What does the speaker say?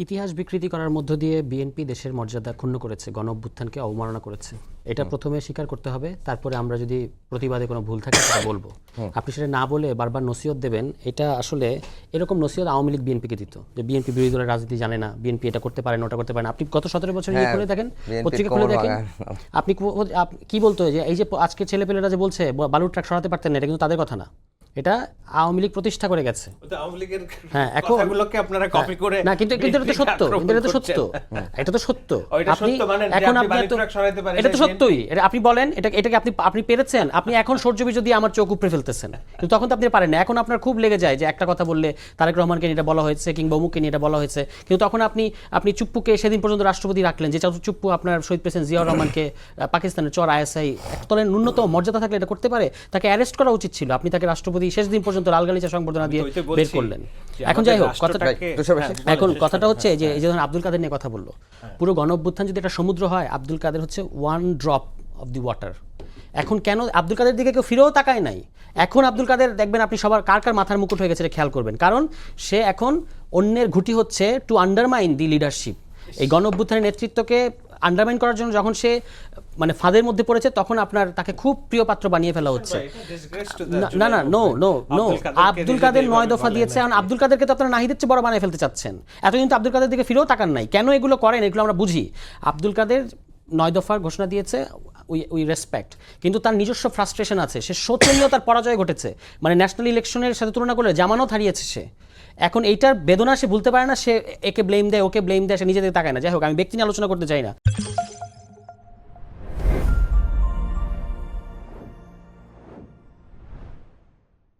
ইতিহাস বিকৃতি করার মধ্য দিয়ে বিএনপি দেশের মর্যাদা ক্ষুণ্ণ করেছে, গণ অভ্যুত্থানকে অবমাননা করেছে। এটা প্রথমে স্বীকার করতে হবে, তারপরে আমরা যদি প্রতিবাদে কোনো ভুল থাকে সেটা বলবো। আপনি সেটা না বলে বারবার নসিহত দেবেন, এটা আসলে এরকম নসিহত আওয়ামী লীগ বিএনপিকে দিত, যে বিএনপি বিরোধী দলের রাজনীতি জানে না, বিএনপি এটা করতে পারে না, ওটা করতে পারে না। আপনি গত 17 বছর খুলে দেখেন, পত্রিকা খুলে দেখেন, আপনি কি বলতো যে এই যে আজকে ছেলেপেলেরা যে বলছে বালুর ট্রাক সরাতে পারতেন না, এটা কিন্তু তাদের কথা না, এটা আওয়ামী লীগ প্রতিষ্ঠা করে গেছে। হ্যাঁ, এখন আপনারা কপি করে না, কিন্তু এটা তো সত্য, এটা তো সত্য, এটা তো সত্য। আপনি এখন এটা তো সত্যই, এটা আপনি বলেন, এটাকে আপনি পেরেছেন, আপনি এখন সূর্য বিজয় দিয়ে আমার চোখ উপড়ে ফেলতেছেন, কিন্তু তখন তো আপনি পারেন না। এখন আপনার খুব লেগে যায় যে একটা কথা বললে তারেক রহমানকে নিয়ে এটা বলা হয়েছে কিংবা অমুককে নিয়ে এটা বলা হয়েছে, কিন্তু তখন আপনি চুপ্পুকে সেদিন পর্যন্ত রাষ্ট্রপতি রাখলেন, যে চুপ্পু আপনার শহীদ প্রেসিডেন্ট জিয়াউর রহমানকে পাকিস্তানের চর আইএসআই একতলের ন্যূনতম মর্যাদা থাকলে এটা করতে পারে, তাকে অ্যারেস্ট করা উচিত ছিল। আপনি তাকে রাষ্ট্রপতি শেষ দিন পর্যন্ত লাল গালিচা সংবর্ধনা দিয়ে বের করলেন। এখন যাই হোক, এখন কথাটা হচ্ছে যে এই যে আব্দুল কাদের নিয়ে কথা বললো, পুরো গণ অভ্যুত্থান যদি একটা সমুদ্র হয়, আব্দুল কাদের হচ্ছে one drop of the water. এখন কেন আব্দুল কাদের দিকে কেউ ফিরেও তাকায় নাই? এখন আব্দুল কাদের দেখবেন আপনি সবার কার মাথার মুকুট হয়ে গেছে খেয়াল করবেন, কারণ সে এখন অন্যের ঘুঁটি হচ্ছে টু আন্ডারমাইন দি লিডারশিপ। এই গণ অভ্যুত্থানের নেতৃত্বকে আন্ডারমাইন করার জন্য যখন সে মানে ফাঁদের মধ্যে পড়েছে, তখন আপনার তাকে খুব প্রিয় পাত্র বানিয়ে ফেলা হচ্ছে। না না, নো নো নো, আব্দুল কাদের 9 দফা দিয়েছে, এখন আব্দুল কাদেরকে তো আপনারা নাহিদের চেয়ে বড় বানিয়ে ফেলতে চাচ্ছেন। এতদিন তো আব্দুল কাদের দিকে ফিরেও তাকান নাই, কেন এগুলো করেন এগুলো আমরা বুঝি। আব্দুল কাদের 9 দফার ঘোষণা দিয়েছে, উই রেসপেক্ট, কিন্তু তার নিজস্ব ফ্রাস্ট্রেশন আছে, সে শোচনীয় তার পরাজয় ঘটেছে, মানে ন্যাশনাল ইলেকশনের সাথে তুলনা করলে জামানত হারিয়েছে সে। এখন এইটার বেদনা সে ভুলতে পারে না, সে একে ব্লেম দেয়, ওকে ব্লেম দেয়, সে নিজে থেকে তাকায় না। যাই হোক, আমি ব্যক্তি নিয়ে আলোচনা করতে চাই না।